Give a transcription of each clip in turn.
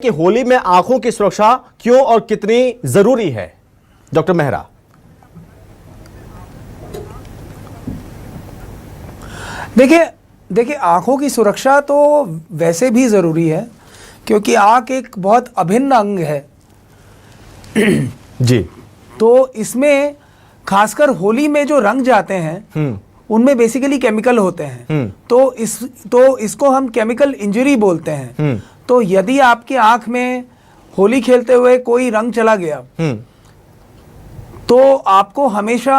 कि होली में आंखों की सुरक्षा क्यों और कितनी जरूरी है, डॉक्टर मेहरा? देखिए आंखों की सुरक्षा तो वैसे भी ज़रूरी है क्योंकि आंख एक बहुत अभिन्न अंग है। जी। तो इसमें खासकर होली में जो रंग जाते हैं उनमें बेसिकली केमिकल होते हैं। तो इसको हम केमिकल इंजरी बोलते हैं। तो यदि आपकी आंख में होली खेलते हुए कोई रंग चला गया तो आपको हमेशा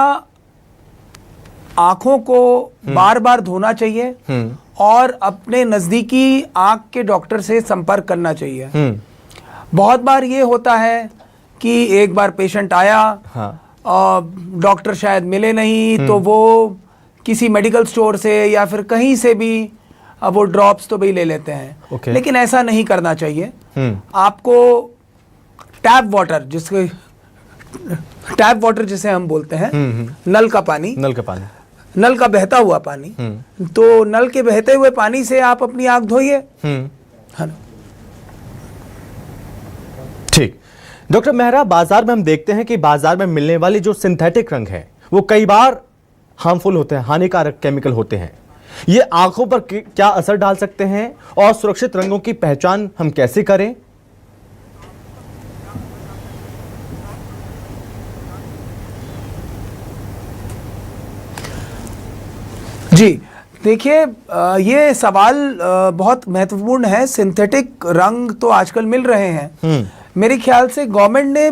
आंखों को बार बार धोना चाहिए और अपने नज़दीकी आंख के डॉक्टर से संपर्क करना चाहिए। बहुत बार ये होता है कि एक बार पेशेंट आया, डॉक्टर शायद मिले नहीं, तो वो किसी मेडिकल स्टोर से या फिर कहीं से भी वो ड्रॉप्स तो भी ले लेते हैं। लेकिन ऐसा नहीं करना चाहिए। आपको टैप वाटर जिसे हम बोलते हैं, नल का बहता हुआ पानी, तो नल के बहते हुए पानी से आप अपनी आंख धोइए। है ना? ठीक। डॉक्टर मेहरा, बाजार में हम देखते हैं कि बाजार में मिलने वाले जो सिंथेटिक रंग है वो कई बार हार्मफुल होते हैं, हानिकारक केमिकल होते हैं। ये आंखों पर क्या असर डाल सकते हैं और सुरक्षित रंगों की पहचान हम कैसे करें? जी देखिए, ये सवाल बहुत महत्वपूर्ण है। सिंथेटिक रंग तो आजकल मिल रहे हैं। मेरे ख्याल से गवर्नमेंट ने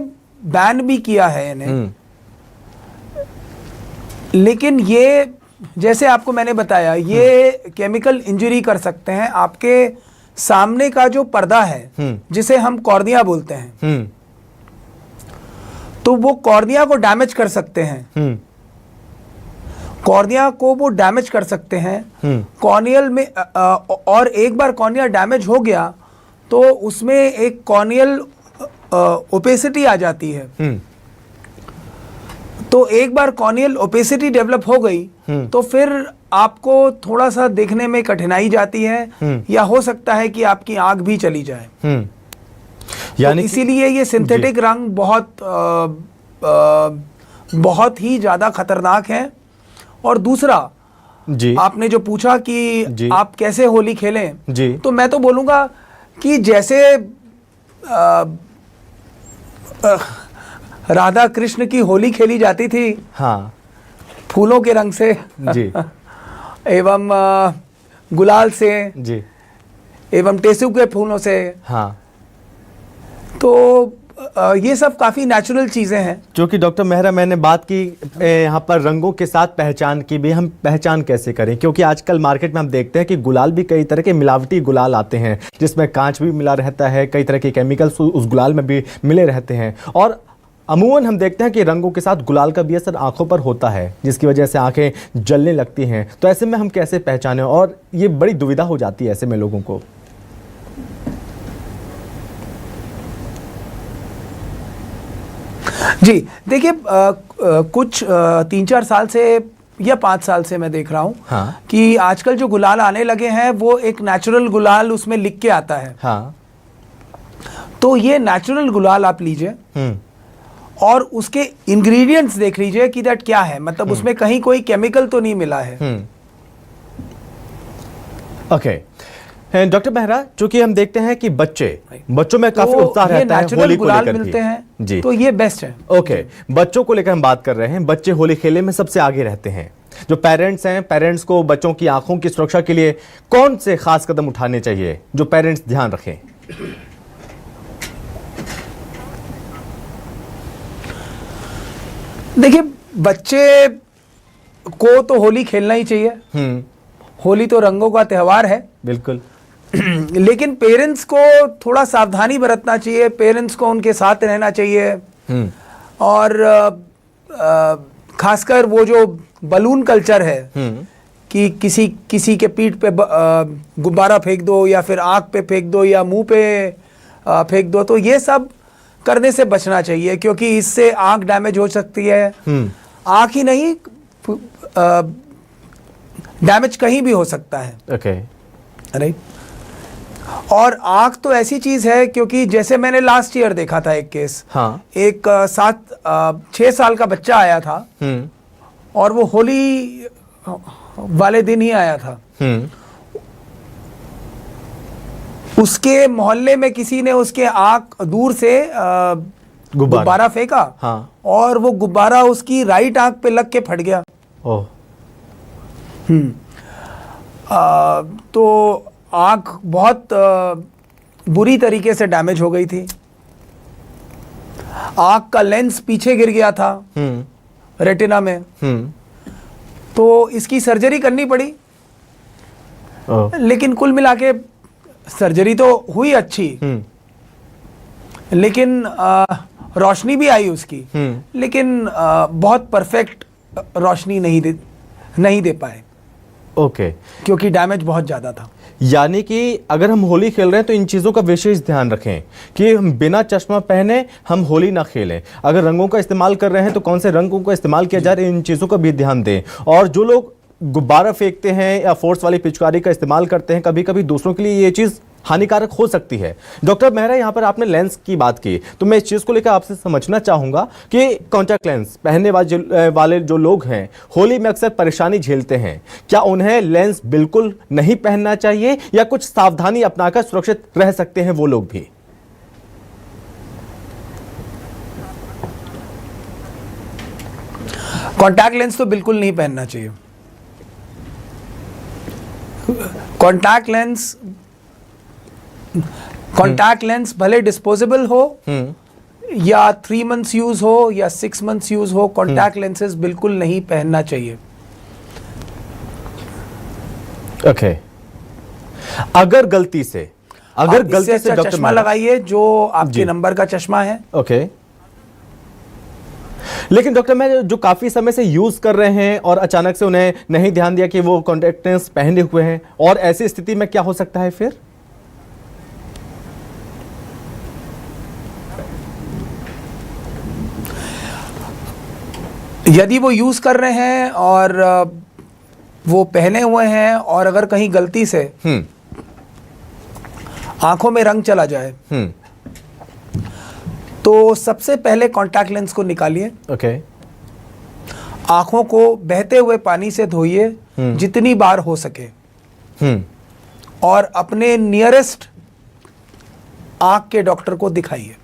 बैन भी किया है इन्हें। लेकिन ये, जैसे आपको मैंने बताया, ये केमिकल इंजरी कर सकते हैं। आपके सामने का जो पर्दा है जिसे हम कॉर्निया बोलते हैं, तो वो कॉर्निया को डैमेज कर सकते हैं। कॉर्निया को वो डैमेज कर सकते हैं। कॉर्नियल में और एक बार कॉर्निया डैमेज हो गया तो उसमें एक कॉर्नियल ओपेसिटी आ जाती है। तो एक बार कॉर्नियल ओपेसिटी डेवलप हो गई तो फिर आपको थोड़ा सा देखने में कठिनाई जाती है, या हो सकता है कि आपकी आंख भी चली जाए। यानी तो इसीलिए ये सिंथेटिक रंग बहुत ही ज्यादा खतरनाक है। और दूसरा, जी, आपने जो पूछा कि आप कैसे होली खेलें, जी, तो मैं तो बोलूंगा कि जैसे राधा कृष्ण की होली खेली जाती थी, हाँ, फूलों के रंग से, जी, एवं गुलाल से, जी, एवं टेसू के फूलों से, हाँ, तो ये सब काफ़ी नेचुरल चीज़ें हैं। जो कि डॉक्टर मेहरा, मैंने बात की यहाँ पर रंगों के साथ पहचान की भी, हम पहचान कैसे करें? क्योंकि आजकल मार्केट में हम देखते हैं कि गुलाल भी कई तरह के मिलावटी गुलाल आते हैं जिसमें कांच भी मिला रहता है, कई तरह के केमिकल्स उस गुलाल में भी मिले रहते हैं। और अमूमन हम देखते हैं कि रंगों के साथ गुलाल का भी असर आंखों पर होता है, जिसकी वजह से आंखें जलने लगती हैं। तो ऐसे में हम कैसे पहचानें? और ये बड़ी दुविधा हो जाती है ऐसे में लोगों को। जी देखिए, कुछ 3-4 साल से या 5 साल से मैं देख रहा हूँ, हाँ, कि आजकल जो गुलाल आने लगे हैं वो एक नेचुरल गुलाल उसमें लिख के आता है। हाँ, तो ये नेचुरल गुलाल आप लीजिए और उसके इंग्रेडिएंट्स देख लीजिए कि दैट क्या है, मतलब उसमें कहीं कोई केमिकल तो नहीं मिला है। ओके। डॉक्टर मेहरा, चूंकि हम देखते हैं कि बच्चों में काफी उत्साह रहता है होली को लेकर मिलते हैं, जी, तो ये बेस्ट है। ओके, बच्चों को लेकर हम बात कर रहे हैं। बच्चे होली खेलने में सबसे आगे रहते हैं। जो पेरेंट्स हैं, पेरेंट्स को बच्चों की आंखों की सुरक्षा के लिए कौन से खास कदम उठाने चाहिए जो पेरेंट्स ध्यान रखें? देखिए, बच्चे को तो होली खेलना ही चाहिए। होली तो रंगों का त्योहार है, बिल्कुल। लेकिन पेरेंट्स को थोड़ा सावधानी बरतना चाहिए। पेरेंट्स को उनके साथ रहना चाहिए। और खासकर वो जो बलून कल्चर है कि किसी के पीठ पे गुब्बारा फेंक दो या फिर आंख पे फेंक दो या मुंह पे फेंक दो, तो ये सब करने से बचना चाहिए क्योंकि इससे आंख डैमेज हो सकती है। आंख ही नहीं, डैमेज कहीं भी हो सकता है। Okay, right. और आँख तो ऐसी चीज है, क्योंकि जैसे मैंने लास्ट ईयर देखा था एक केस, हाँ। एक 6 साल का बच्चा आया था और वो होली वाले दिन ही आया था। उसके मोहल्ले में किसी ने उसके आँख दूर से गुब्बारा फेंका, हाँ। और वो गुब्बारा उसकी राइट आंख पे लग के फट गया। ओह। तो आंख बहुत बुरी तरीके से डैमेज हो गई थी। आंख का लेंस पीछे गिर गया था रेटिना में। तो इसकी सर्जरी करनी पड़ी। लेकिन कुल मिला के सर्जरी तो हुई अच्छी, लेकिन रोशनी भी आई उसकी, लेकिन बहुत परफेक्ट रोशनी नहीं दे पाए। ओके। क्योंकि डैमेज बहुत ज़्यादा था। यानी कि अगर हम होली खेल रहे हैं तो इन चीज़ों का विशेष ध्यान रखें कि हम बिना चश्मा पहने हम होली ना खेलें। अगर रंगों का इस्तेमाल कर रहे हैं तो कौन से रंगों का इस्तेमाल किया जा रहा है, इन चीज़ों का भी ध्यान दें। और जो लोग गुब्बारा फेंकते हैं या फोर्स वाली पिचकारी का इस्तेमाल करते हैं, कभी कभी दूसरों के लिए ये चीज़ हानिकारक हो सकती है। डॉक्टर मेहरा, यहाँ पर आपने लेंस की बात की, तो मैं इस चीज़ को लेकर आपसे समझना चाहूँगा कि कॉन्टैक्ट लेंस पहनने वाले जो लोग हैं होली में अक्सर परेशानी झेलते हैं, क्या उन्हें लेंस बिल्कुल नहीं पहनना चाहिए या कुछ सावधानी अपनाकर सुरक्षित रह सकते हैं वो लोग भी? कॉन्टैक्ट लेंस तो बिल्कुल नहीं पहनना चाहिए। कॉन्टैक्ट लेंस भले डिस्पोजेबल हो या 3 मंथ्स यूज हो या 6 मंथ्स यूज हो, कॉन्टैक्ट लेंसेज बिल्कुल नहीं पहनना चाहिए। ओके। अगर गलती से डॉक्टर चश्मा लगाइए जो आपके नंबर का चश्मा है। ओके। लेकिन डॉक्टर, मैं जो काफी समय से यूज कर रहे हैं और अचानक से उन्हें नहीं ध्यान दिया कि वो कॉन्टैक्ट लेंस पहने हुए हैं, और ऐसी स्थिति में क्या हो सकता है फिर? यदि वो यूज कर रहे हैं और वो पहने हुए हैं और अगर कहीं गलती से आंखों में रंग चला जाए तो सबसे पहले कॉन्टैक्ट लेंस को निकालिए। ओके। आंखों को बहते हुए पानी से धोइए जितनी बार हो सके, और अपने नियरेस्ट आंख के डॉक्टर को दिखाइए।